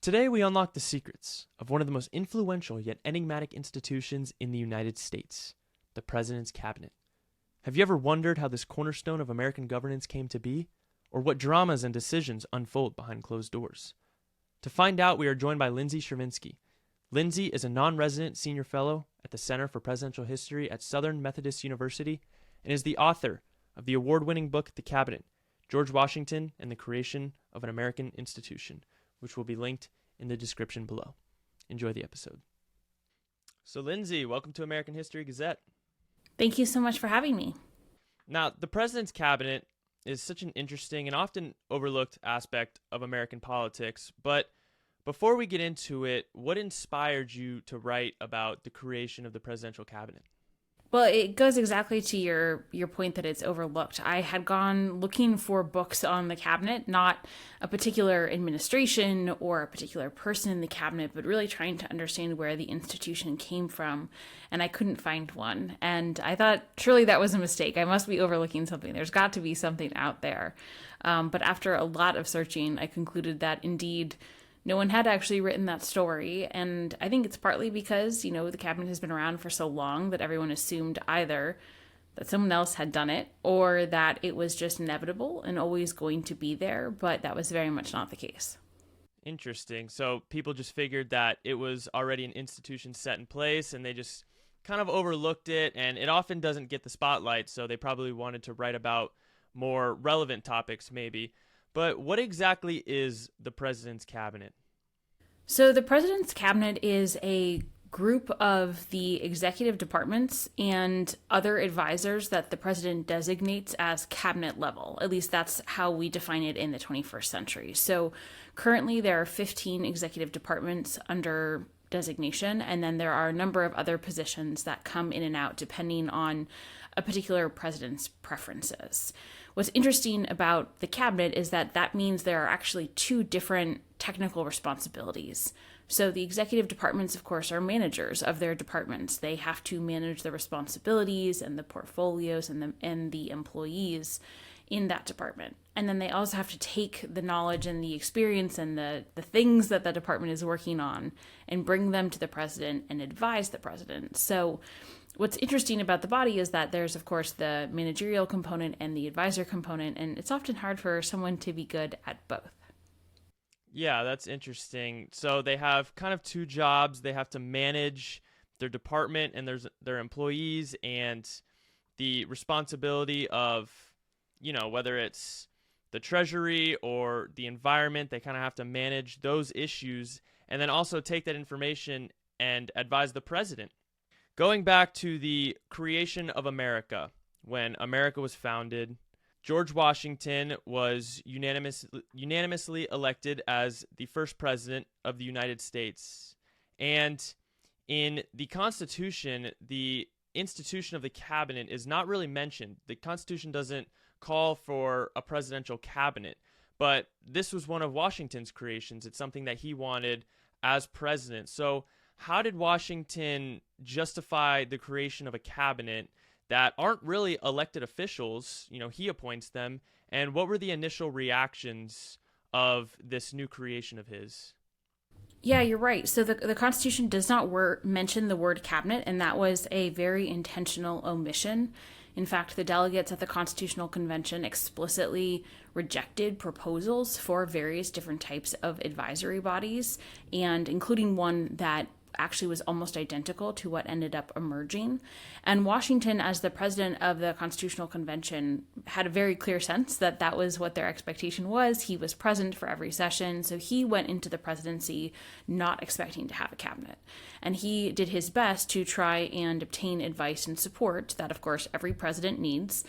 Today, we unlock the secrets of one of the most influential yet enigmatic institutions in the United States, the President's Cabinet. Have you ever wondered how this cornerstone of American governance came to be, or what dramas and decisions unfold behind closed doors? To find out, we are joined by Lindsay Chervinsky. Lindsay is a non-resident senior fellow at the Center for Presidential History at Southern Methodist University and is the author of the award-winning book, The Cabinet, George Washington and the Creation of an American Institution, which will be linked in the description below. Enjoy the episode. So Lindsay, welcome to American History Gazette. Thank you so much for having me. Now, the President's Cabinet is such an interesting and often overlooked aspect of American politics, but before we get into it, what inspired you to write about the creation of the Presidential Cabinet? Well, it goes exactly to your point that it's overlooked. I had gone looking for books on the cabinet, not a particular administration or a particular person in the cabinet, but really trying to understand where the institution came from, and I couldn't find one. And I thought, surely that was a mistake. I must be overlooking something. There's got to be something out there. But after a lot of searching, I concluded that indeed no one had actually written that story, and I think it's partly because, the cabinet has been around for so long that everyone assumed either that someone else had done it or that it was just inevitable and always going to be there, but that was very much not the case. Interesting. So people just figured that it was already an institution set in place and they just kind of overlooked it, and it often doesn't get the spotlight, so they probably wanted to write about more relevant topics maybe. But what exactly is the President's Cabinet? So the President's Cabinet is a group of the executive departments and other advisors that the president designates as cabinet level. At least that's how we define it in the 21st century. So currently there are 15 executive departments under designation, and then there are a number of other positions that come in and out depending on a particular president's preferences. What's interesting about the cabinet is that means there are actually two different technical responsibilities. So the executive departments, of course, are managers of their departments. They have to manage the responsibilities and the portfolios and the employees in that department. And then they also have to take the knowledge and the experience and the things that the department is working on and bring them to the president and advise the president. So what's interesting about the body is that there's, of course, the managerial component and the advisor component, and it's often hard for someone to be good at both. Yeah, that's interesting. So they have kind of two jobs. They have to manage their department and their employees, and the responsibility of, whether it's the treasury or the environment, they kind of have to manage those issues and then also take that information and advise the president. Going back to the creation of America, when America was founded, George Washington was unanimously elected as the first president of the United States. And in the Constitution, the institution of the cabinet is not really mentioned. The Constitution doesn't call for a presidential cabinet, but this was one of Washington's creations. It's something that he wanted as president. So how did Washington justify the creation of a cabinet that aren't really elected officials? He appoints them. And what were the initial reactions of this new creation of his? Yeah, you're right. So the Constitution does not mention the word cabinet, and that was a very intentional omission. In fact, the delegates at the Constitutional Convention explicitly rejected proposals for various different types of advisory bodies, and including one that actually was almost identical to what ended up emerging. And Washington, as the president of the Constitutional Convention, had a very clear sense that that was what their expectation was. He was present for every session, so he went into the presidency not expecting to have a cabinet. And he did his best to try and obtain advice and support that, of course, every president needs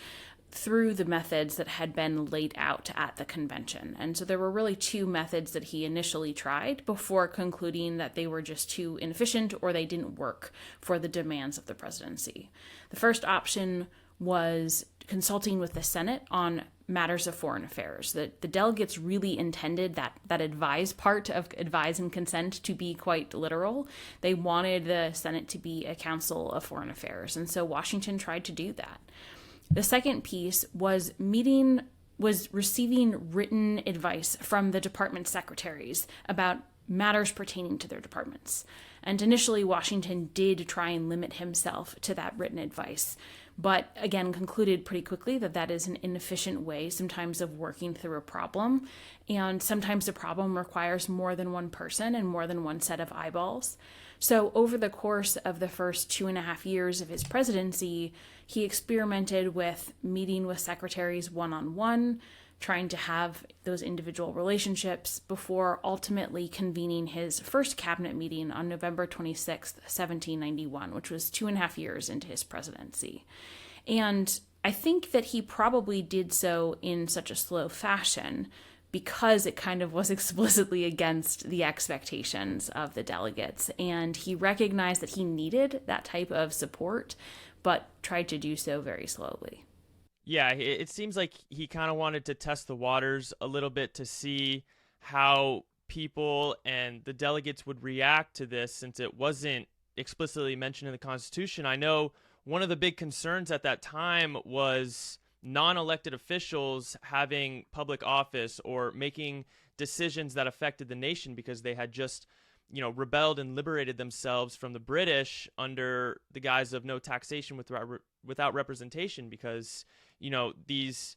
through the methods that had been laid out at the convention. And so there were really two methods that he initially tried before concluding that they were just too inefficient or they didn't work for the demands of the presidency. The first option was consulting with the Senate on matters of foreign affairs. The delegates really intended that advise part of advise and consent to be quite literal. They wanted the Senate to be a council of foreign affairs. And so Washington tried to do that. The second piece was receiving written advice from the department secretaries about matters pertaining to their departments. And initially, Washington did try and limit himself to that written advice, but again concluded pretty quickly that that is an inefficient way sometimes of working through a problem. And sometimes the problem requires more than one person and more than one set of eyeballs. So over the course of the first 2.5 years of his presidency, he experimented with meeting with secretaries one-on-one, trying to have those individual relationships before ultimately convening his first cabinet meeting on November 26th, 1791, which was 2.5 years into his presidency. And I think that he probably did so in such a slow fashion because it kind of was explicitly against the expectations of the delegates. And he recognized that he needed that type of support, but tried to do so very slowly. Yeah, it seems like he kind of wanted to test the waters a little bit to see how people and the delegates would react to this, since it wasn't explicitly mentioned in the Constitution. I know one of the big concerns at that time was non-elected officials having public office or making decisions that affected the nation because they had just, rebelled and liberated themselves from the British under the guise of no taxation without representation, because these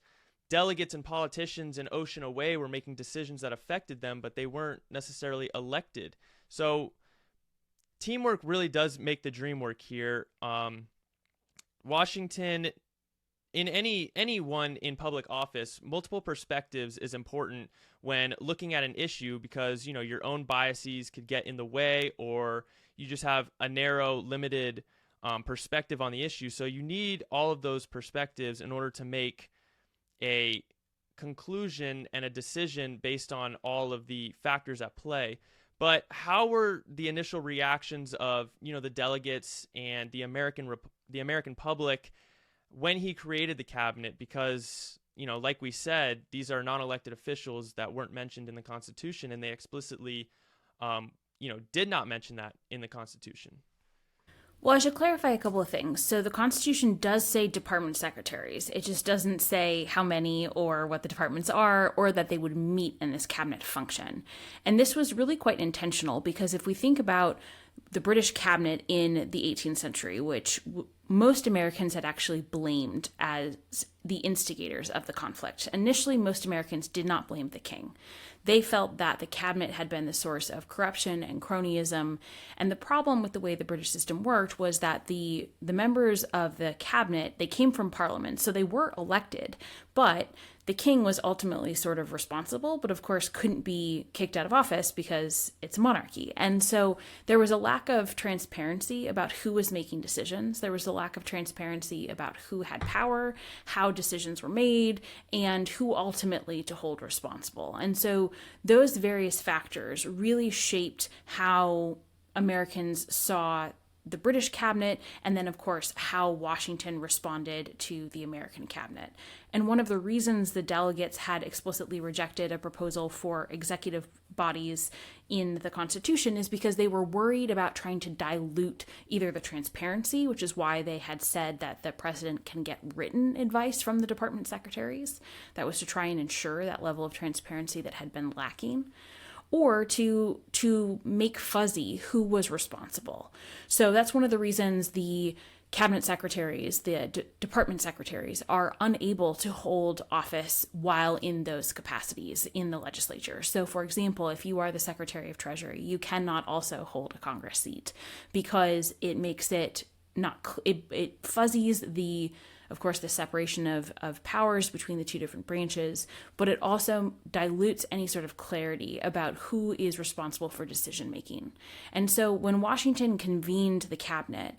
delegates and politicians an ocean away were making decisions that affected them, but they weren't necessarily elected. So teamwork really does make the dream work here. Washington, in anyone in public office, multiple perspectives is important when looking at an issue, because your own biases could get in the way, or you just have a narrow, limited perspective on the issue. So you need all of those perspectives in order to make a conclusion and a decision based on all of the factors at play. But how were the initial reactions of the delegates and the American public when he created the cabinet? Because like we said, these are non-elected officials that weren't mentioned in the Constitution, and they explicitly did not mention that in the Constitution. Well, I should clarify a couple of things. So the Constitution does say department secretaries. It just doesn't say how many or what the departments are, or that they would meet in this cabinet function. And this was really quite intentional, because if we think about the British cabinet in the 18th century, which most Americans had actually blamed as the instigators of the conflict. Initially, most Americans did not blame the king. They felt that the cabinet had been the source of corruption and cronyism. And the problem with the way the British system worked was that the members of the cabinet, they came from parliament, so they were elected. But the king was ultimately sort of responsible, but of course couldn't be kicked out of office because it's a monarchy. And so there was a lack of transparency about who was making decisions. There was a lack of transparency about who had power, how decisions were made, and who ultimately to hold responsible. And so those various factors really shaped how Americans saw the British cabinet, and then, of course, how Washington responded to the American cabinet. And one of the reasons the delegates had explicitly rejected a proposal for executive bodies in the Constitution is because they were worried about trying to dilute either the transparency, which is why they had said that the president can get written advice from the department secretaries. That was to try and ensure that level of transparency that had been lacking, or to make fuzzy who was responsible. So that's one of the reasons the cabinet secretaries, the department secretaries, are unable to hold office while in those capacities in the legislature. So, for example, if you are the Secretary of Treasury, you cannot also hold a Congress seat, because it makes it not, it fuzzies of course, the separation of powers between the two different branches, but it also dilutes any sort of clarity about who is responsible for decision making. And so when Washington convened the cabinet,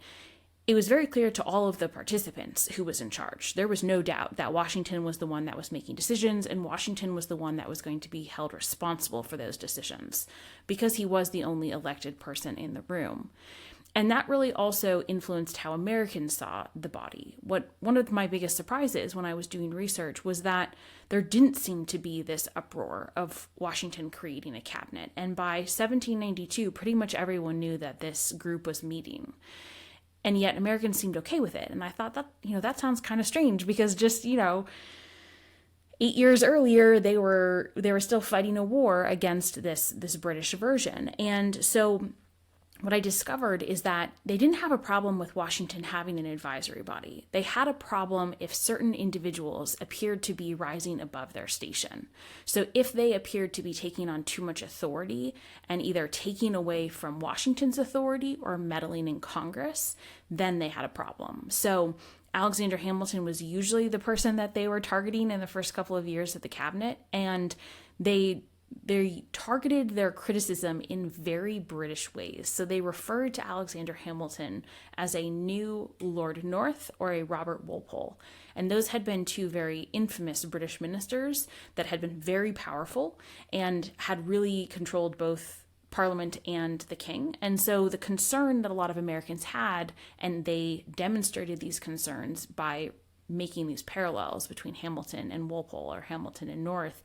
it was very clear to all of the participants who was in charge. There was no doubt that Washington was the one that was making decisions, and Washington was the one that was going to be held responsible for those decisions, because he was the only elected person in the room. And that really also influenced how Americans saw the body. One of my biggest surprises when I was doing research was that there didn't seem to be this uproar of Washington creating a cabinet. And by 1792, pretty much everyone knew that this group was meeting. And yet Americans seemed okay with it. And I thought that, that sounds kind of strange, because just, 8 years earlier, they were still fighting a war against this British version. And so what I discovered is that they didn't have a problem with Washington having an advisory body. They had a problem if certain individuals appeared to be rising above their station. So if they appeared to be taking on too much authority and either taking away from Washington's authority or meddling in Congress, then they had a problem. So Alexander Hamilton was usually the person that they were targeting in the first couple of years of the cabinet, and they targeted their criticism in very British ways. So they referred to Alexander Hamilton as a new Lord North or a Robert Walpole. And those had been two very infamous British ministers that had been very powerful and had really controlled both Parliament and the king. And so the concern that a lot of Americans had, and they demonstrated these concerns by making these parallels between Hamilton and Walpole or Hamilton and North,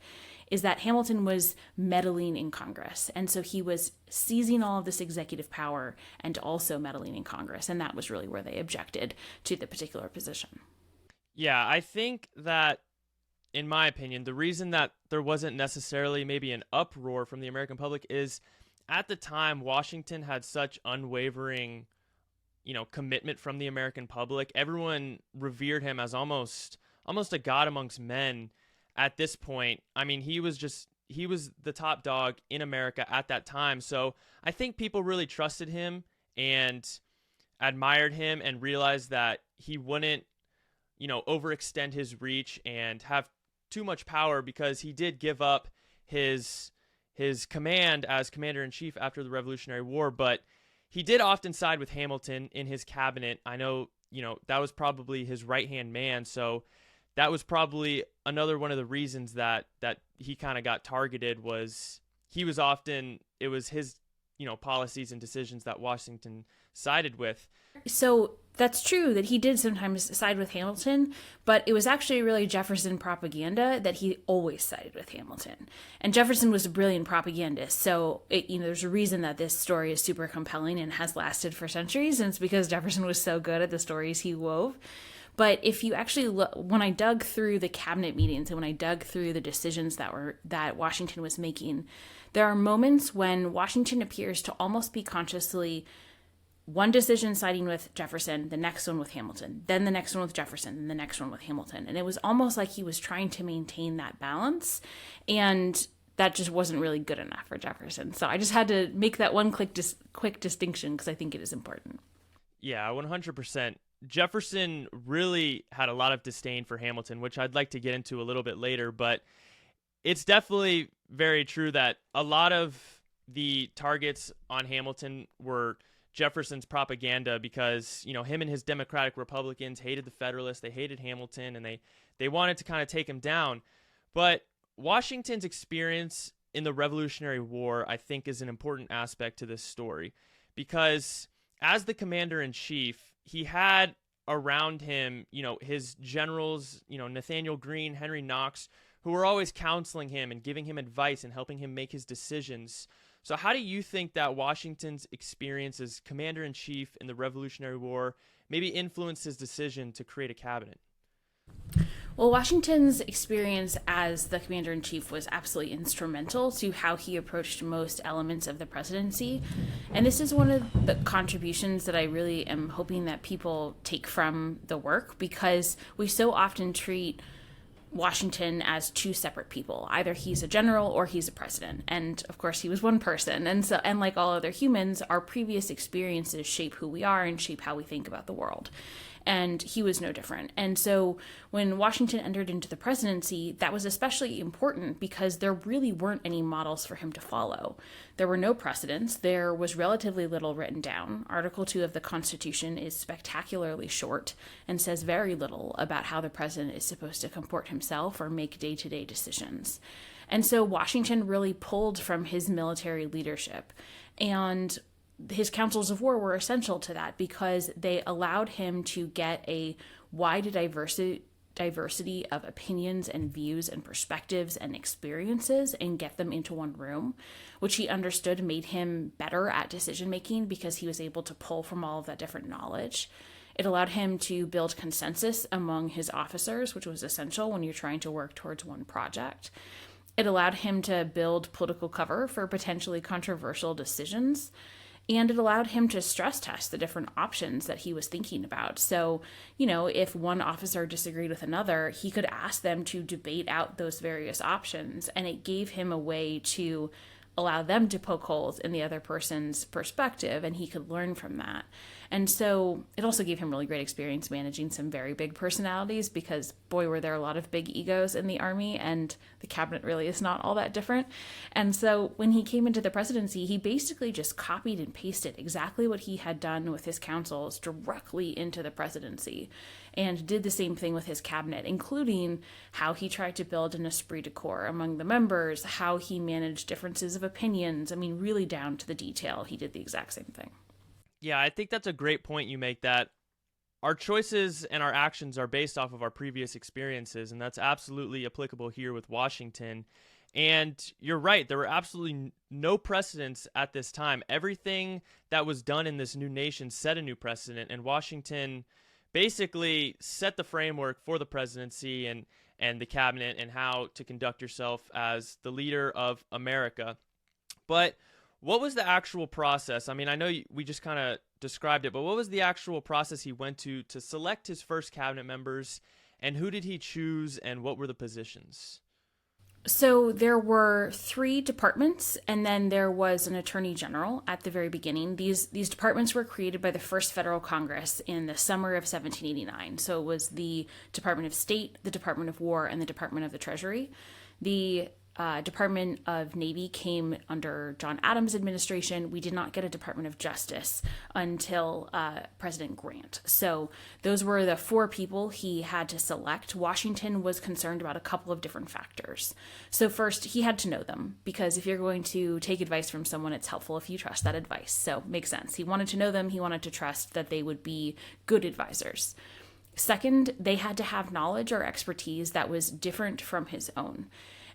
is that Hamilton was meddling in Congress. And so he was seizing all of this executive power and also meddling in Congress. And that was really where they objected to the particular position. Yeah, I think that, in my opinion, the reason that there wasn't necessarily maybe an uproar from the American public is at the time, Washington had such unwavering, commitment from the American public. Everyone revered him as almost a god amongst men at this point. I mean, he was the top dog in America at that time. So I think people really trusted him and admired him and realized that he wouldn't, overextend his reach and have too much power, because he did give up his command as commander-in-chief after the Revolutionary War, but he did often side with Hamilton in his cabinet. I know, that was probably his right-hand man, so that was probably another one of the reasons that he kind of got targeted. It was his, policies and decisions that Washington sided with. So that's true that he did sometimes side with Hamilton, but it was actually really Jefferson propaganda that he always sided with Hamilton. And Jefferson was a brilliant propagandist, so there's a reason that this story is super compelling and has lasted for centuries, and it's because Jefferson was so good at the stories he wove. But if you actually look, when I dug through the cabinet meetings and when I dug through the decisions that Washington was making, there are moments when Washington appears to almost be consciously one decision siding with Jefferson, the next one with Hamilton, then the next one with Jefferson, and the next one with Hamilton. And it was almost like he was trying to maintain that balance, and that just wasn't really good enough for Jefferson. So I just had to make that one quick distinction because I think it is important. Yeah, 100%. Jefferson really had a lot of disdain for Hamilton, which I'd like to get into a little bit later, but it's definitely very true that a lot of the targets on Hamilton were Jefferson's propaganda, because him and his Democratic Republicans hated the Federalists, they hated Hamilton, and they wanted to kind of take him down. But Washington's experience in the Revolutionary War, I think, is an important aspect to this story, because as the commander-in-chief, he had around him, his generals, Nathaniel Greene, Henry Knox, who were always counseling him and giving him advice and helping him make his decisions. So how do you think that Washington's experience as commander-in-chief in the Revolutionary War maybe influenced his decision to create a cabinet? Well, Washington's experience as the commander-in-chief was absolutely instrumental to how he approached most elements of the presidency. And this is one of the contributions that I really am hoping that people take from the work, because we so often treat Washington as two separate people. Either he's a general or he's a president. And of course he was one person. And like all other humans, our previous experiences shape who we are and shape how we think about the world. And he was no different. And so when Washington entered into the presidency, that was especially important because there really weren't any models for him to follow. There were no precedents. There was relatively little written down. Article 2 of the Constitution is spectacularly short and says very little about how the president is supposed to comport himself or make day-to-day decisions. And so Washington really pulled from his military leadership, and his councils of war were essential to that because they allowed him to get a wide diversity of opinions and views and perspectives and experiences and get them into one room, which he understood made him better at decision making because he was able to pull from all of that different knowledge. It allowed him to build consensus among his officers, which was essential when you're trying to work towards one project. It allowed him to build political cover for potentially controversial decisions. And it allowed him to stress test the different options that he was thinking about. So, if one officer disagreed with another, he could ask them to debate out those various options. And it gave him a way to allow them to poke holes in the other person's perspective, and he could learn from that. And so it also gave him really great experience managing some very big personalities, because boy, were there a lot of big egos in the army, and the cabinet really is not all that different. And so when he came into the presidency, he basically just copied and pasted exactly what he had done with his councils directly into the presidency, and did the same thing with his cabinet, including how he tried to build an esprit de corps among the members, how he managed differences of opinions. I mean, really down to the detail, he did the exact same thing. Yeah, I think that's a great point you make, that our choices and our actions are based off of our previous experiences, and that's absolutely applicable here with Washington. And you're right, there were absolutely no precedents at this time. Everything that was done in this new nation set a new precedent, and Washington basically set the framework for the presidency and the cabinet and how to conduct yourself as the leader of America. But what was the actual process? I mean, I know we just kind of described it, but what was the actual process he went to select his first cabinet members, and who did he choose, and what were the positions? So there were 3 departments, and then there was an attorney general at the very beginning. These departments were created by the first federal Congress in the summer of 1789. So it was the Department of State, the Department of War, and the Department of the Treasury. The Department of Navy came under John Adams' administration. We did not get a Department of Justice until President Grant. So those were the 4 people he had to select. Washington was concerned about a couple of different factors. So first, he had to know them, because if you're going to take advice from someone, it's helpful if you trust that advice. So makes sense. He wanted to know them. He wanted to trust that they would be good advisors. Second, they had to have knowledge or expertise that was different from his own.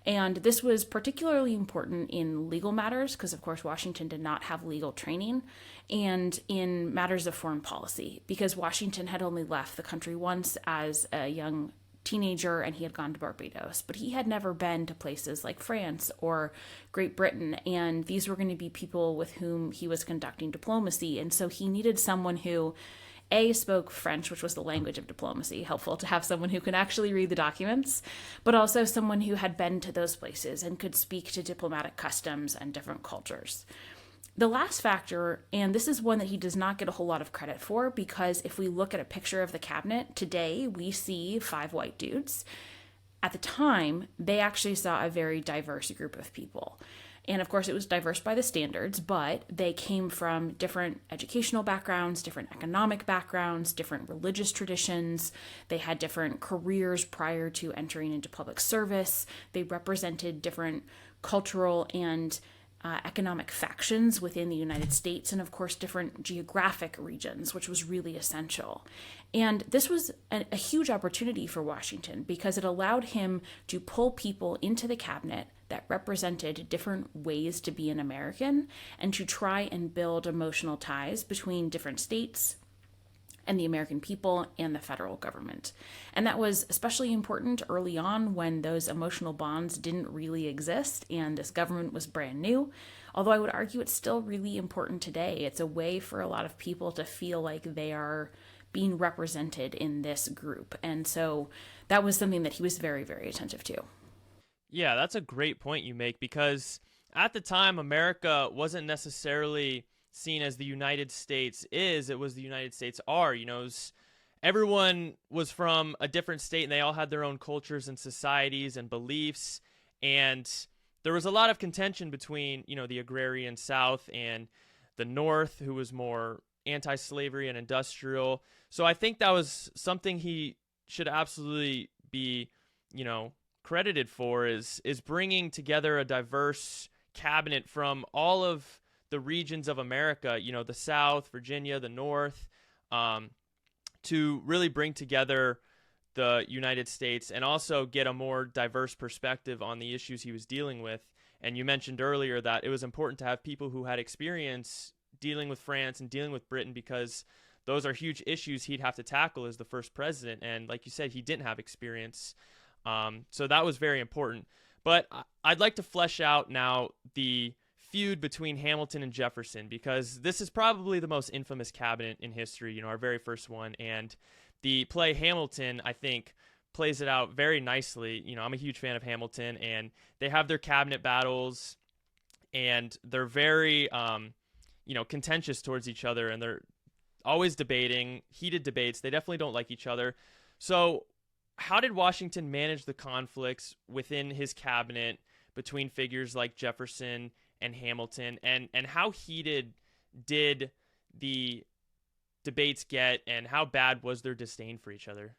And this was particularly important in legal matters, because, of course, Washington did not have legal training, and in matters of foreign policy, because Washington had only left the country once as a young teenager, and he had gone to Barbados. But he had never been to places like France or Great Britain, and these were going to be people with whom he was conducting diplomacy. And so he needed someone who spoke French, which was the language of diplomacy, helpful to have someone who can actually read the documents, but also someone who had been to those places and could speak to diplomatic customs and different cultures. The last factor, and this is one that he does not get a whole lot of credit for, because if we look at a picture of the cabinet today, we see 5 white dudes. At the time, they actually saw a very diverse group of people. And of course, it was diverse by the standards, but they came from different educational backgrounds, different economic backgrounds, different religious traditions. They had different careers prior to entering into public service. They represented different cultural and economic factions within the United States, and of course different geographic regions, which was really essential. And this was a huge opportunity for Washington, because it allowed him to pull people into the cabinet that represented different ways to be an American, and to try and build emotional ties between different states and the American people and the federal government. And that was especially important early on, when those emotional bonds didn't really exist and this government was brand new. Although I would argue it's still really important today. It's a way for a lot of people to feel like they are being represented in this group. And so that was something that he was very, very attentive to. Yeah, that's a great point you make, because at the time, America wasn't necessarily seen as the United States is. It was the United States are. Everyone was from a different state, and they all had their own cultures and societies and beliefs. And there was a lot of contention between, the agrarian South and the North, who was more anti-slavery and industrial. So I think that was something he should absolutely be, credited for, is bringing together a diverse cabinet from all of the regions of America, the South, Virginia, the North, to really bring together the United States and also get a more diverse perspective on the issues he was dealing with. And you mentioned earlier that it was important to have people who had experience dealing with France and dealing with Britain, because those are huge issues he'd have to tackle as the first president. And like you said, he didn't have experience. So that was very important. But I'd like to flesh out now the feud between Hamilton and Jefferson, because this is probably the most infamous cabinet in history, our very first one. And the play Hamilton, I think, plays it out very nicely. I'm a huge fan of Hamilton, and they have their cabinet battles, and they're very, contentious towards each other, and they're always debating, heated debates. They definitely don't like each other. So how did Washington manage the conflicts within his cabinet between figures like Jefferson and Hamilton, and how heated did the debates get, and how bad was their disdain for each other?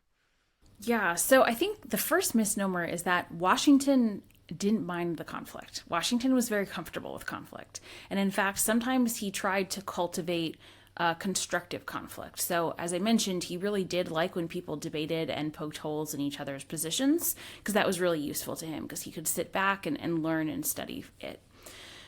Yeah, so I think the first misnomer is that Washington didn't mind the conflict. Washington was very comfortable with conflict. And in fact, sometimes he tried to cultivate constructive conflict. So, as I mentioned, he really did like when people debated and poked holes in each other's positions, because that was really useful to him, because he could sit back and learn and study it.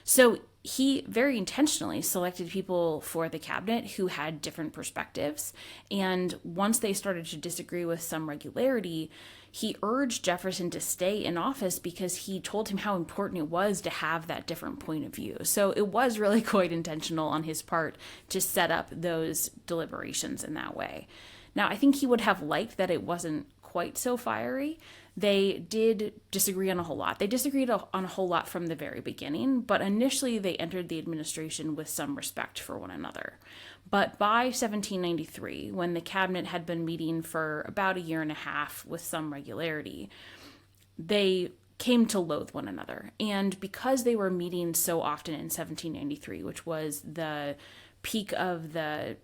So he very intentionally selected people for the cabinet who had different perspectives. And once they started to disagree with some regularity, he urged Jefferson to stay in office because he told him how important it was to have that different point of view. So it was really quite intentional on his part to set up those deliberations in that way. Now, I think he would have liked that it wasn't quite so fiery. They did disagree on a whole lot. They disagreed on a whole lot from the very beginning, but initially they entered the administration with some respect for one another. But by 1793, when the cabinet had been meeting for about a year and a half with some regularity, they came to loathe one another. And because they were meeting so often in 1793, which was the peak of the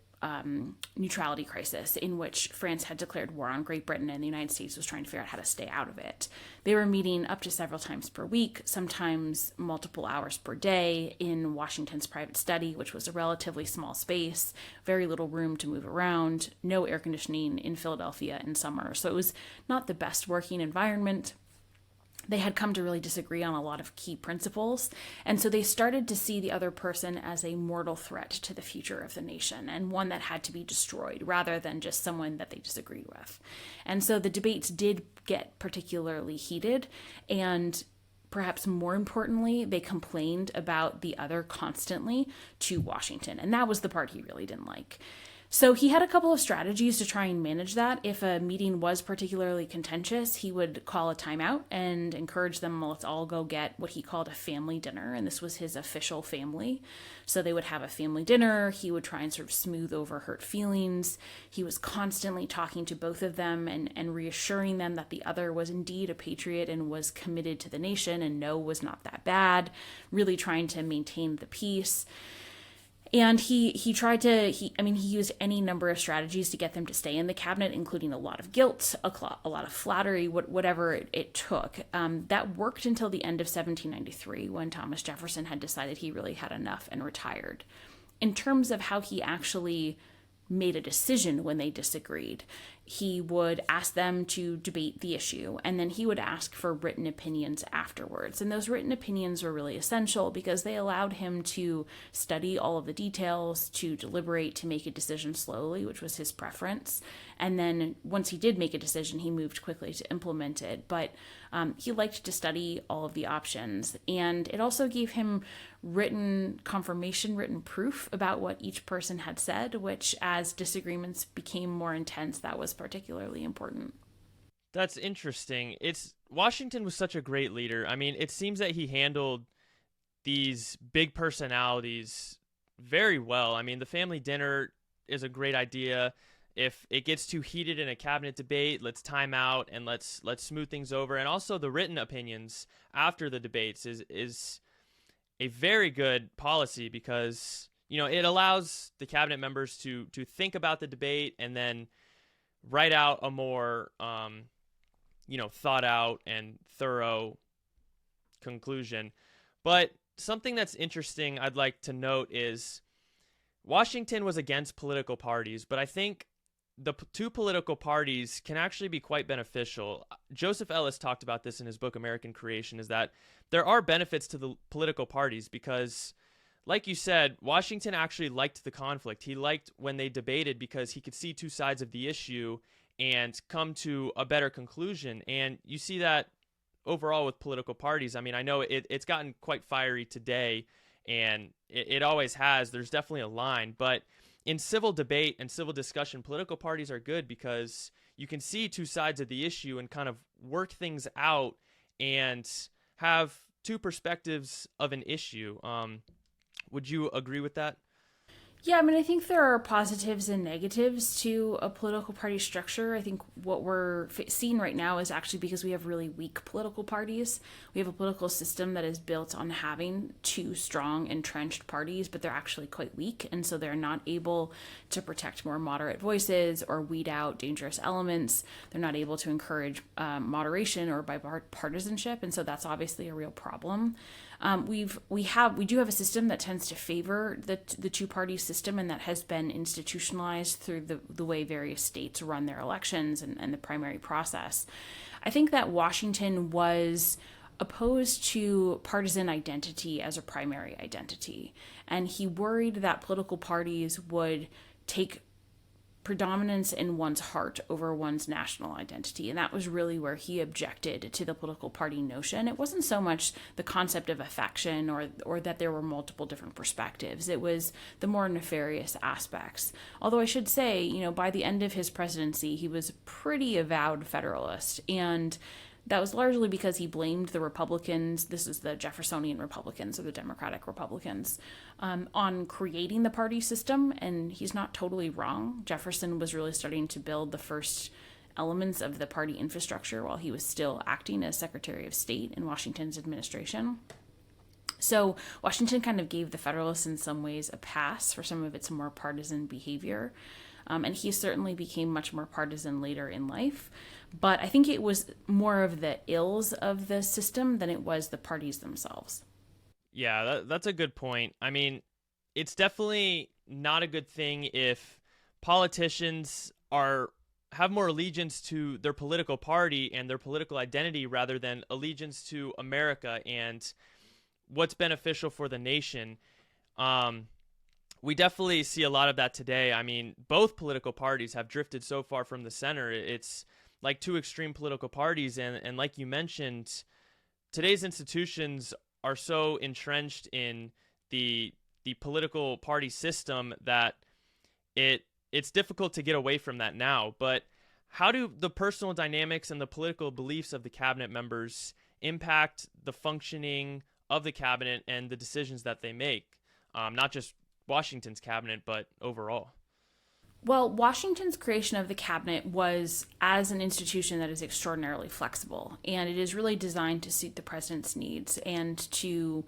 neutrality crisis, in which France had declared war on Great Britain and the United States was trying to figure out how to stay out of it. They were meeting up to several times per week, sometimes multiple hours per day, in Washington's private study, which was a relatively small space, very little room to move around, no air conditioning in Philadelphia in summer. So it was not the best working environment. They had come to really disagree on a lot of key principles. And so they started to see the other person as a mortal threat to the future of the nation, and one that had to be destroyed rather than just someone that they disagreed with. And so the debates did get particularly heated, and perhaps more importantly, they complained about the other constantly to Washington. And that was the part he really didn't like. So he had a couple of strategies to try and manage that. If a meeting was particularly contentious, he would call a timeout and encourage them, let's all go get what he called a family dinner. And this was his official family. So they would have a family dinner. He would try and sort of smooth over hurt feelings. He was constantly talking to both of them and reassuring them that the other was indeed a patriot and was committed to the nation, and no was not that bad, really trying to maintain the peace. And he used any number of strategies to get them to stay in the cabinet, including a lot of guilt, a lot of flattery, whatever it took. That worked until the end of 1793, when Thomas Jefferson had decided he really had enough and retired. In terms of how he actually made a decision when they disagreed, he would ask them to debate the issue, and then he would ask for written opinions afterwards. And those written opinions were really essential because they allowed him to study all of the details, to deliberate, to make a decision slowly, which was his preference. And then once he did make a decision, he moved quickly to implement it. But he liked to study all of the options. And it also gave him written confirmation, written proof about what each person had said, which, as disagreements became more intense, that was particularly important. That's interesting. Washington was such a great leader. I mean, it seems that he handled these big personalities very well. I mean, the family dinner is a great idea. If it gets too heated in a cabinet debate, let's time out and let's smooth things over. And also the written opinions after the debates is a very good policy, because it allows the cabinet members to think about the debate and then write out a more thought out and thorough conclusion. But something that's interesting I'd like to note is Washington was against political parties, but I think the two political parties can actually be quite beneficial. Joseph Ellis talked about this in his book American Creation, is that there are benefits to the political parties, because like you said, Washington actually liked the conflict. He liked when they debated because he could see two sides of the issue and come to a better conclusion. And you see that overall with political parties. I mean, I know it's gotten quite fiery today, and it always has. There's definitely a line. But in civil debate and civil discussion, political parties are good because you can see two sides of the issue and kind of work things out and have two perspectives of an issue. Would you agree with that? Yeah, I mean, I think there are positives and negatives to a political party structure. I think what we're seeing right now is actually because we have really weak political parties. We have a political system that is built on having two strong, entrenched parties, but they're actually quite weak. And so they're not able to protect more moderate voices or weed out dangerous elements. They're not able to encourage moderation or bipartisanship. And so that's obviously a real problem. We do have a system that tends to favor the two party system, and that has been institutionalized through the way various states run their elections and the primary process. I think that Washington was opposed to partisan identity as a primary identity, and he worried that political parties would take predominance in one's heart over one's national identity. And that was really where he objected to the political party notion. It wasn't so much the concept of affection or that there were multiple different perspectives. It was the more nefarious aspects. Although I should say, by the end of his presidency, he was a pretty avowed Federalist. And that was largely because he blamed the Republicans, this is the Jeffersonian Republicans or the Democratic Republicans, on creating the party system. And he's not totally wrong. Jefferson was really starting to build the first elements of the party infrastructure while he was still acting as Secretary of State in Washington's administration. So Washington kind of gave the Federalists in some ways a pass for some of its more partisan behavior. And he certainly became much more partisan later in life. But I think it was more of the ills of the system than it was the parties themselves. Yeah, that's a good point. I mean, it's definitely not a good thing if politicians have more allegiance to their political party and their political identity rather than allegiance to America and what's beneficial for the nation. We definitely see a lot of that today. I mean, both political parties have drifted so far from the center. It's like two extreme political parties. And like you mentioned, today's institutions are so entrenched in the political party system that it's difficult to get away from that now. But how do the personal dynamics and the political beliefs of the cabinet members impact the functioning of the cabinet and the decisions that they make? Not just Washington's cabinet, but overall. Well, Washington's creation of the cabinet was as an institution that is extraordinarily flexible, and it is really designed to suit the president's needs and to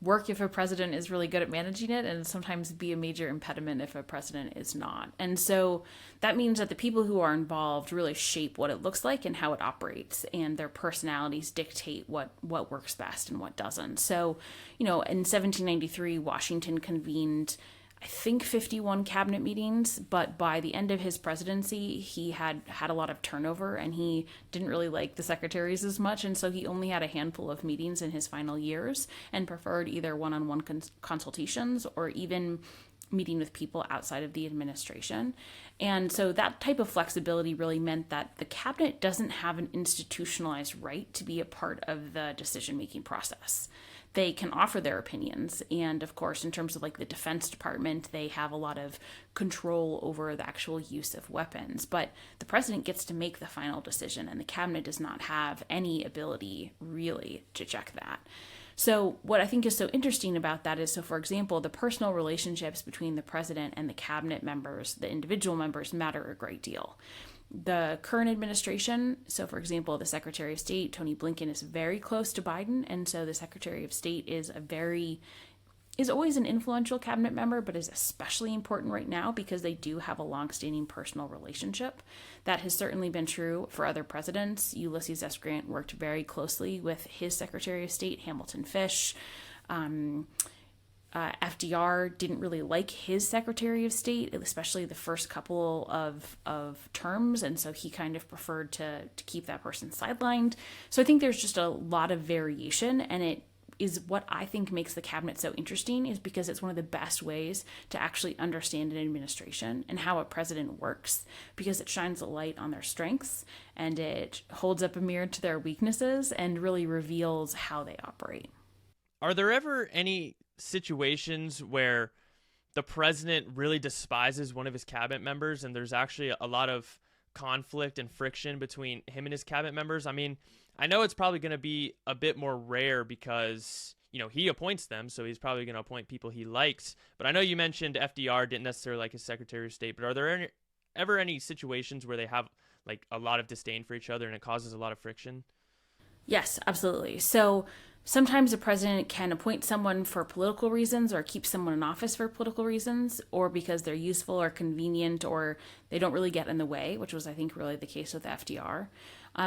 work if a president is really good at managing it, and sometimes be a major impediment if a president is not. And so that means that the people who are involved really shape what it looks like and how it operates, and their personalities dictate what works best and what doesn't. So, in 1793, Washington convened, I think, 51 cabinet meetings, but by the end of his presidency, he had a lot of turnover, and he didn't really like the secretaries as much, and so he only had a handful of meetings in his final years and preferred either one-on-one consultations or even meeting with people outside of the administration. And so that type of flexibility really meant that the cabinet doesn't have an institutionalized right to be a part of the decision-making process. They can offer their opinions. And of course, in terms of like the Defense Department, they have a lot of control over the actual use of weapons. But the president gets to make the final decision, and the cabinet does not have any ability really to check that. So what I think is so interesting about that is, so for example, the personal relationships between the president and the cabinet members, the individual members, matter a great deal. The current administration, so for example, the Secretary of State, Tony Blinken, is very close to Biden, and so the Secretary of State is always an influential cabinet member, but is especially important right now because they do have a longstanding personal relationship. That has certainly been true for other presidents. Ulysses S. Grant worked very closely with his Secretary of State, Hamilton Fish. FDR didn't really like his Secretary of State, especially the first couple of terms, and so he kind of preferred to keep that person sidelined. So I think there's just a lot of variation, and is what I think makes the cabinet so interesting, is because it's one of the best ways to actually understand an administration and how a president works, because it shines a light on their strengths and it holds up a mirror to their weaknesses and really reveals how they operate. Are there ever any situations where the president really despises one of his cabinet members and there's actually a lot of conflict and friction between him and his cabinet members? I mean, I know it's probably going to be a bit more rare because, he appoints them, so he's probably going to appoint people he likes. But I know you mentioned FDR didn't necessarily like his Secretary of State, but are there ever any situations where they have like a lot of disdain for each other and it causes a lot of friction? Yes, absolutely. So sometimes a president can appoint someone for political reasons or keep someone in office for political reasons, or because they're useful or convenient or they don't really get in the way, which was, I think, really the case with FDR.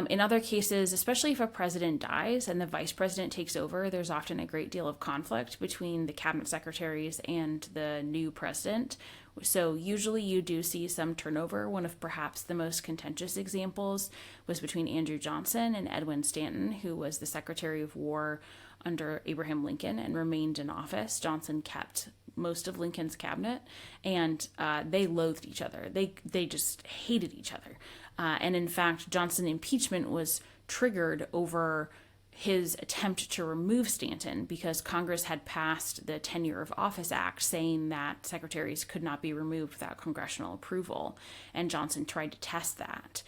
In other cases, especially if a president dies and the vice president takes over, there's often a great deal of conflict between the cabinet secretaries and the new president. So usually you do see some turnover. One of perhaps the most contentious examples was between Andrew Johnson and Edwin Stanton, who was the Secretary of War under Abraham Lincoln and remained in office. Johnson kept most of Lincoln's cabinet, and they loathed each other. They just hated each other. And in fact, Johnson's impeachment was triggered over his attempt to remove Stanton because Congress had passed the Tenure of Office Act saying that secretaries could not be removed without congressional approval, and Johnson tried to test that.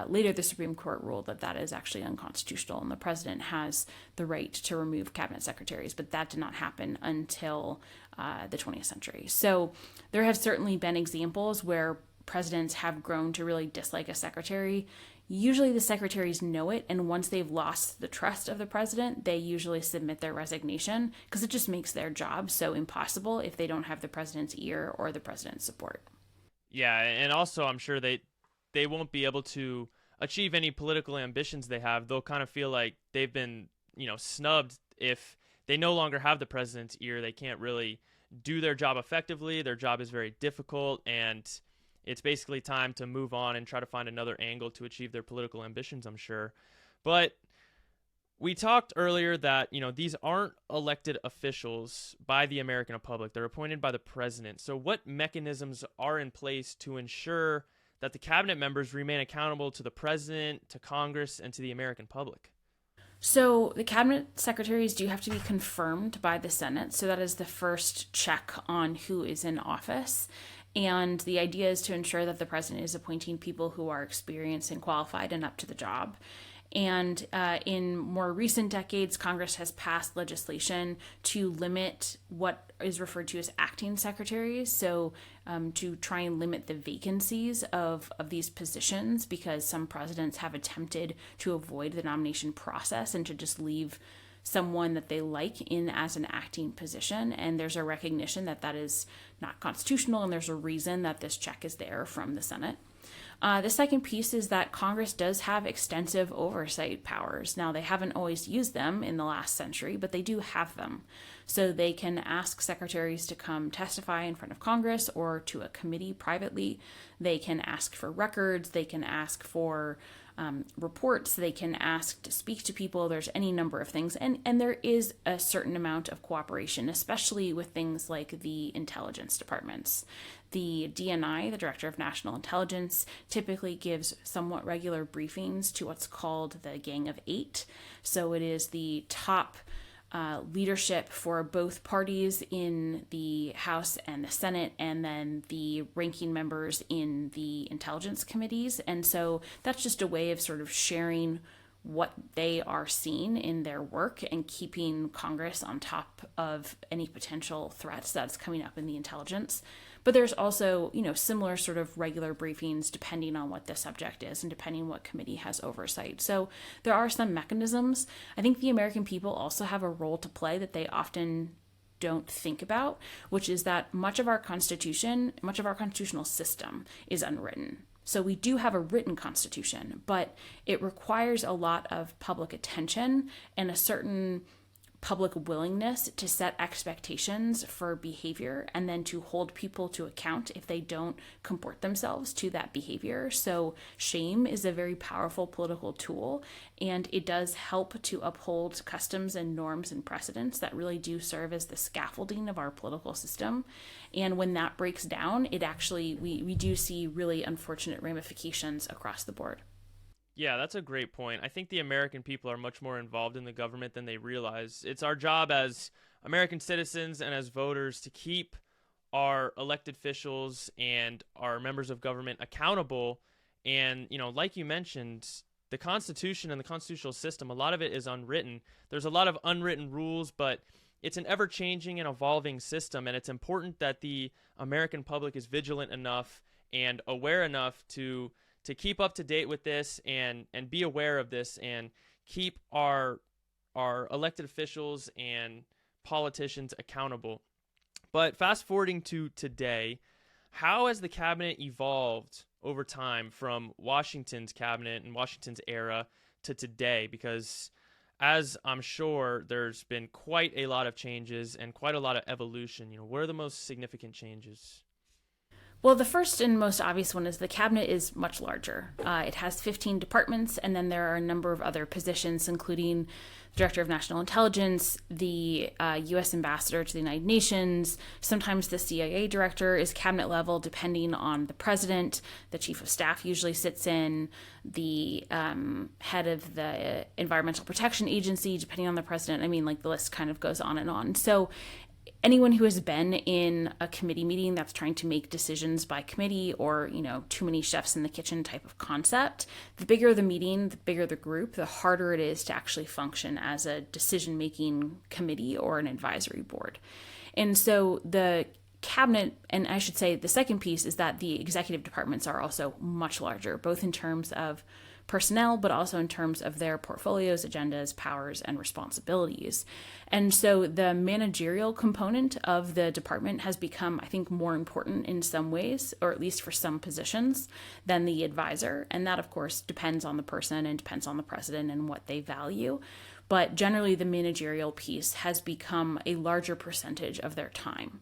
Later, the Supreme Court ruled that that is actually unconstitutional and the president has the right to remove cabinet secretaries, but that did not happen until the 20th century. So there have certainly been examples where presidents have grown to really dislike a secretary. Usually the secretaries know it, and once they've lost the trust of the president, they usually submit their resignation because it just makes their job so impossible if they don't have the president's ear or the president's support. Yeah, and also I'm sure they won't be able to achieve any political ambitions they have. They'll kind of feel like they've been, snubbed if they no longer have the president's ear. They can't really do their job effectively. Their job is very difficult, and it's basically time to move on and try to find another angle to achieve their political ambitions, I'm sure. But we talked earlier that, these aren't elected officials by the American public. They're appointed by the president. So what mechanisms are in place to ensure that the cabinet members remain accountable to the president, to Congress, and to the American public? So the cabinet secretaries do have to be confirmed by the Senate. So that is the first check on who is in office. And the idea is to ensure that the president is appointing people who are experienced and qualified and up to the job. And in more recent decades, Congress has passed legislation to limit what is referred to as acting secretaries. So to try and limit the vacancies of these positions, because some presidents have attempted to avoid the nomination process and to just leave someone that they like in as an acting position, and there's a recognition that that is not constitutional, and there's a reason that this check is there from the Senate. The second piece is that Congress does have extensive oversight powers. Now, they haven't always used them in the last century, but they do have them. So they can ask secretaries to come testify in front of Congress or to a committee privately. They can ask for records. They can ask for reports. They can ask to speak to people. There's any number of things. And there is a certain amount of cooperation, especially with things like the intelligence departments. The DNI, the Director of National Intelligence, typically gives somewhat regular briefings to what's called the Gang of Eight. So it is the top leadership for both parties in the House and the Senate, and then the ranking members in the intelligence committees. And so that's just a way of sort of sharing what they are seeing in their work and keeping Congress on top of any potential threats that's coming up in the intelligence. But there's also, similar sort of regular briefings depending on what the subject is and depending what committee has oversight. So there are some mechanisms. I think the American people also have a role to play that they often don't think about, which is that much of our Constitution, much of our constitutional system is unwritten. So we do have a written Constitution, but it requires a lot of public attention and a certain public willingness to set expectations for behavior and then to hold people to account if they don't comport themselves to that behavior. So shame is a very powerful political tool, and it does help to uphold customs and norms and precedents that really do serve as the scaffolding of our political system. And when that breaks down, it actually, we do see really unfortunate ramifications across the board. Yeah, that's a great point. I think the American people are much more involved in the government than they realize. It's our job as American citizens and as voters to keep our elected officials and our members of government accountable. And, like you mentioned, the Constitution and the constitutional system, a lot of it is unwritten. There's a lot of unwritten rules, but it's an ever changing and evolving system. And it's important that the American public is vigilant enough and aware enough to keep up to date with this and be aware of this and keep our elected officials and politicians accountable. But fast forwarding to today, how has the cabinet evolved over time from Washington's cabinet and Washington's era to today? Because as I'm sure there's been quite a lot of changes and quite a lot of evolution. What are the most significant changes? Well, the first and most obvious one is the cabinet is much larger. It has 15 departments, and then there are a number of other positions, including the Director of National Intelligence, the U.S. Ambassador to the United Nations. Sometimes the CIA Director is cabinet level, depending on the president. The Chief of Staff usually sits in, the head of the Environmental Protection Agency, depending on the president. I mean, like, the list kind of goes on and on. So anyone who has been in a committee meeting that's trying to make decisions by committee or, too many chefs in the kitchen type of concept, the bigger the meeting, the bigger the group, the harder it is to actually function as a decision-making committee or an advisory board. And so the cabinet, and I should say the second piece is that the executive departments are also much larger, both in terms of personnel, but also in terms of their portfolios, agendas, powers, and responsibilities. And so the managerial component of the department has become, I think, more important in some ways, or at least for some positions, than the advisor. And that, of course, depends on the person and depends on the president and what they value. But generally, the managerial piece has become a larger percentage of their time.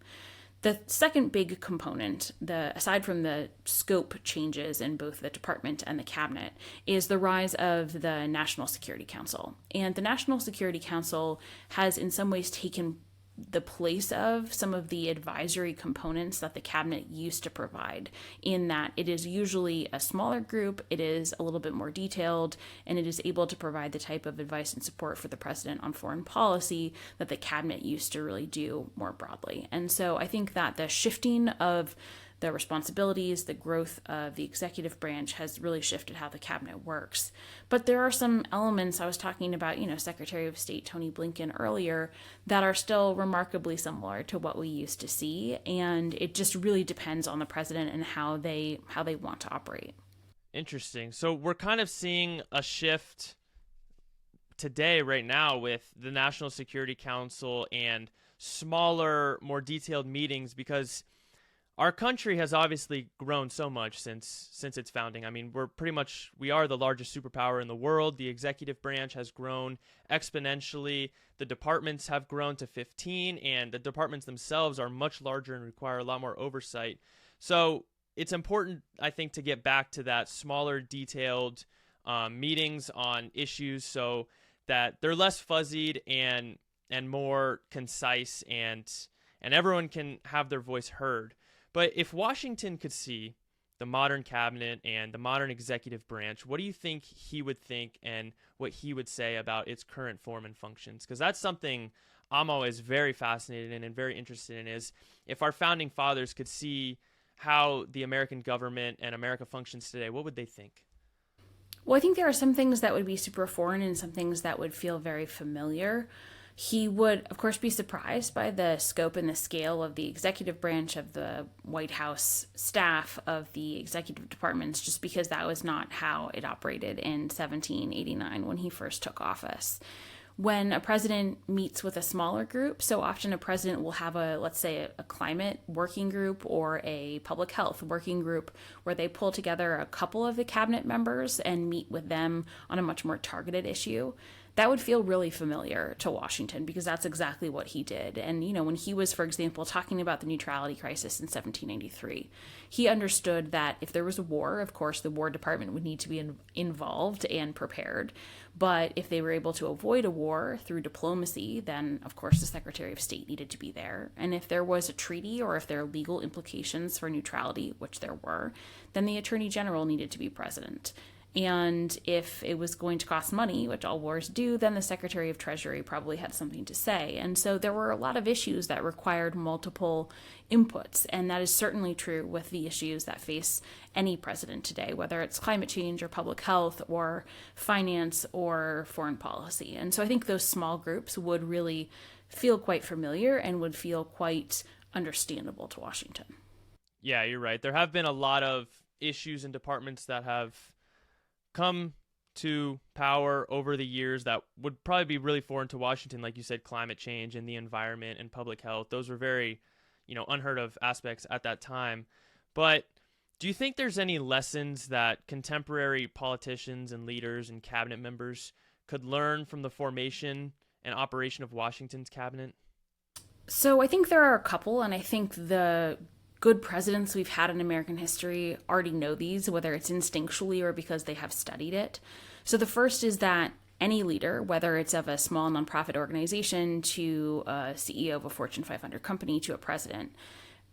The second big component, aside from the scope changes in both the department and the cabinet, is the rise of the National Security Council. And the National Security Council has in some ways taken the place of some of the advisory components that the cabinet used to provide, in that it is usually a smaller group, it is a little bit more detailed, and it is able to provide the type of advice and support for the president on foreign policy that the cabinet used to really do more broadly. And so I think that the shifting of the responsibilities, the growth of the executive branch has really shifted how the cabinet works. But there are some elements, I was talking about, Secretary of State Tony Blinken earlier, that are still remarkably similar to what we used to see. And it just really depends on the president and how they want to operate. Interesting. So we're kind of seeing a shift today, right now, with the National Security Council and smaller, more detailed meetings, because our country has obviously grown so much since its founding. I mean, we are the largest superpower in the world. The executive branch has grown exponentially. The departments have grown to 15, and the departments themselves are much larger and require a lot more oversight. So it's important, I think, to get back to that smaller, detailed meetings on issues so that they're less fuzzied and more concise, and everyone can have their voice heard. But if Washington could see the modern cabinet and the modern executive branch, what do you think he would think and what he would say about its current form and functions? Because that's something I'm always very fascinated in and very interested in, is if our founding fathers could see how the American government and America functions today, what would they think? Well, I think there are some things that would be super foreign and some things that would feel very familiar. He would, of course, be surprised by the scope and the scale of the executive branch, of the White House staff, of the executive departments, just because that was not how it operated in 1789 when he first took office. When a president meets with a smaller group, so often a president will have let's say, a climate working group or a public health working group where they pull together a couple of the cabinet members and meet with them on a much more targeted issue. that would feel really familiar to Washington because that's exactly what he did. And, when he was, for example, talking about the neutrality crisis in 1793, he understood that if there was a war, of course, the War Department would need to be involved and prepared. But if they were able to avoid a war through diplomacy, then, of course, the Secretary of State needed to be there. And if there was a treaty or if there are legal implications for neutrality, which there were, then the Attorney General needed to be present. And if it was going to cost money, which all wars do, then the Secretary of Treasury probably had something to say. And so there were a lot of issues that required multiple inputs. And that is certainly true with the issues that face any president today, whether it's climate change or public health or finance or foreign policy. And so I think those small groups would really feel quite familiar and would feel quite understandable to Washington. Yeah, you're right. There have been a lot of issues and departments that have come to power over the years that would probably be really foreign to Washington, like you said, climate change and the environment and public health. Those were very, unheard of aspects at that time. But do you think there's any lessons that contemporary politicians and leaders and cabinet members could learn from the formation and operation of Washington's cabinet? So I think there are a couple, and I think the good presidents we've had in American history already know these, whether it's instinctually or because they have studied it. So the first is that any leader, whether it's of a small nonprofit organization to a CEO of a Fortune 500 company to a president,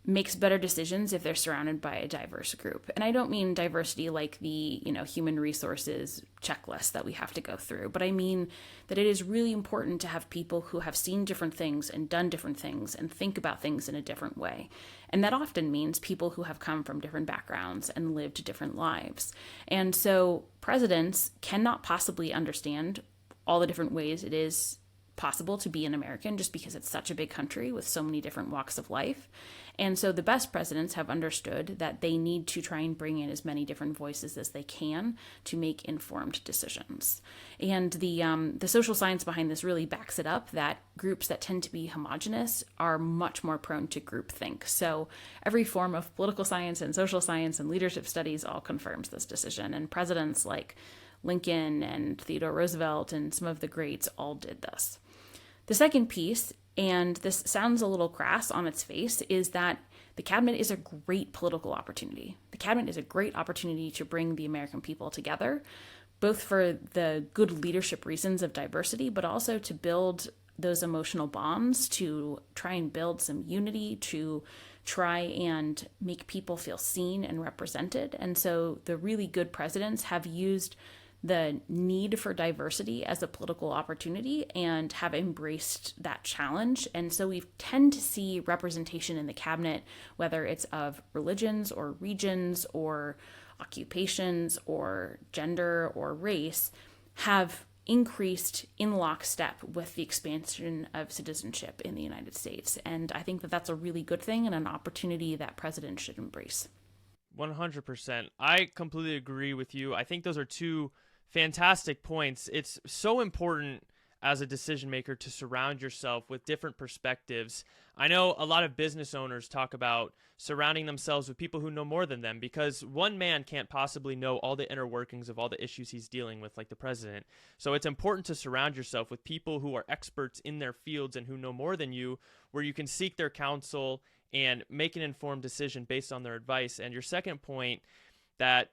makes better decisions if they're surrounded by a diverse group. And I don't mean diversity like the, human resources checklist that we have to go through, but I mean that it is really important to have people who have seen different things and done different things and think about things in a different way. And that often means people who have come from different backgrounds and lived different lives. And so presidents cannot possibly understand all the different ways it is possible to be an American just because it's such a big country with so many different walks of life. And so the best presidents have understood that they need to try and bring in as many different voices as they can to make informed decisions. And the social science behind this really backs it up that groups that tend to be homogenous are much more prone to groupthink. So every form of political science and social science and leadership studies all confirms this decision. And presidents like Lincoln and Theodore Roosevelt and some of the greats all did this. The second piece, and this sounds a little crass on its face, is that the cabinet is a great political opportunity. The cabinet is a great opportunity to bring the American people together, both for the good leadership reasons of diversity, but also to build those emotional bonds, to try and build some unity, to try and make people feel seen and represented. And so the really good presidents have used the need for diversity as a political opportunity and have embraced that challenge. And so we tend to see representation in the cabinet, whether it's of religions or regions or occupations or gender or race, have increased in lockstep with the expansion of citizenship in the United States. And I think that that's a really good thing and an opportunity that presidents should embrace. 100%. I completely agree with you. I think those are two fantastic points. It's so important as a decision maker to surround yourself with different perspectives. I know a lot of business owners talk about surrounding themselves with people who know more than them because one man can't possibly know all the inner workings of all the issues he's dealing with, like the president. So it's important to surround yourself with people who are experts in their fields and who know more than you, where you can seek their counsel and make an informed decision based on their advice. And your second point, that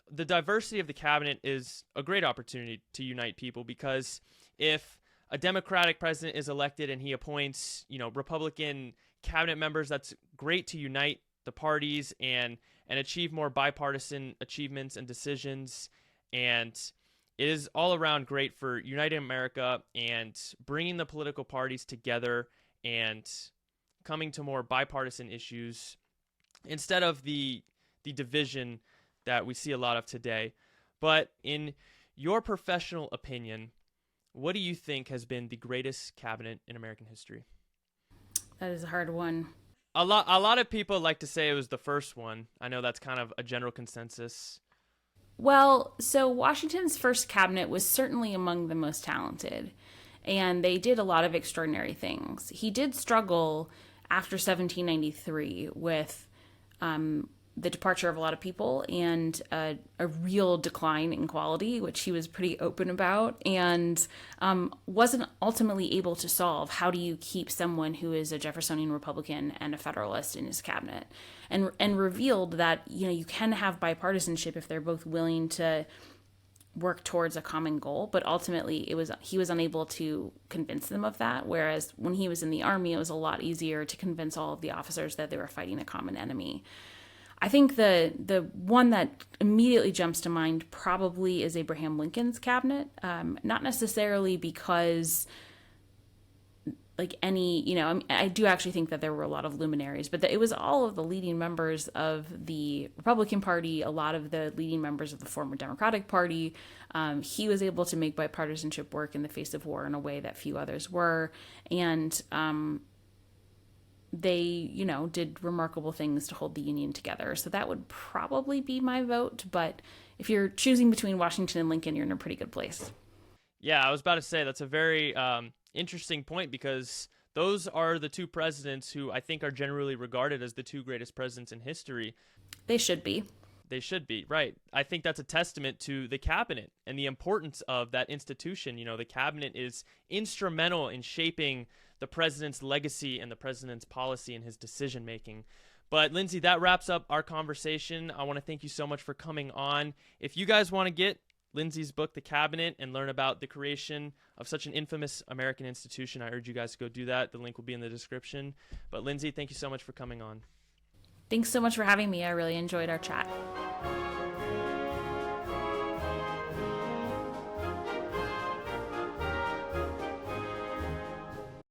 the diversity of the cabinet is a great opportunity to unite people, because if a Democratic president is elected and he appoints, Republican cabinet members, that's great to unite the parties and achieve more bipartisan achievements and decisions. And it is all around great for uniting America and bringing the political parties together and coming to more bipartisan issues instead of the division that we see a lot of today. But in your professional opinion, what do you think has been the greatest cabinet in American history? That is a hard one. A lot of people like to say it was the first one. I know that's kind of a general consensus. Well, so Washington's first cabinet was certainly among the most talented, and they did a lot of extraordinary things. He did struggle after 1793 with the departure of a lot of people and a real decline in quality, which he was pretty open about, and wasn't ultimately able to solve. How do you keep someone who is a Jeffersonian Republican and a Federalist in his cabinet? And revealed that, you know, you can have bipartisanship if they're both willing to work towards a common goal, but ultimately he was unable to convince them of that. Whereas when he was in the Army, it was a lot easier to convince all of the officers that they were fighting a common enemy. I think the one that immediately jumps to mind probably is Abraham Lincoln's cabinet. Not necessarily because like any, you know, I do actually think that there were a lot of luminaries, but it was all of the leading members of the Republican Party, a lot of the leading members of the former Democratic Party. He was able to make bipartisanship work in the face of war in a way that few others were. And they, you know, did remarkable things to hold the Union together. So that would probably be my vote. But if you're choosing between Washington and Lincoln, you're in a pretty good place. Yeah, I was about to say that's a very interesting point, because those are the two presidents who I think are generally regarded as the two greatest presidents in history. They should be. They should be, right. I think that's a testament to the cabinet and the importance of that institution. You know, the cabinet is instrumental in shaping the president's legacy and the president's policy and his decision making. But Lindsay, that wraps up our conversation. I want to thank you so much for coming on. If you guys want to get Lindsay's book, The Cabinet, and learn about the creation of such an infamous American institution, I urge you guys to go do that. The link will be in the description. But Lindsay, thank you so much for coming on. Thanks so much for having me. I really enjoyed our chat.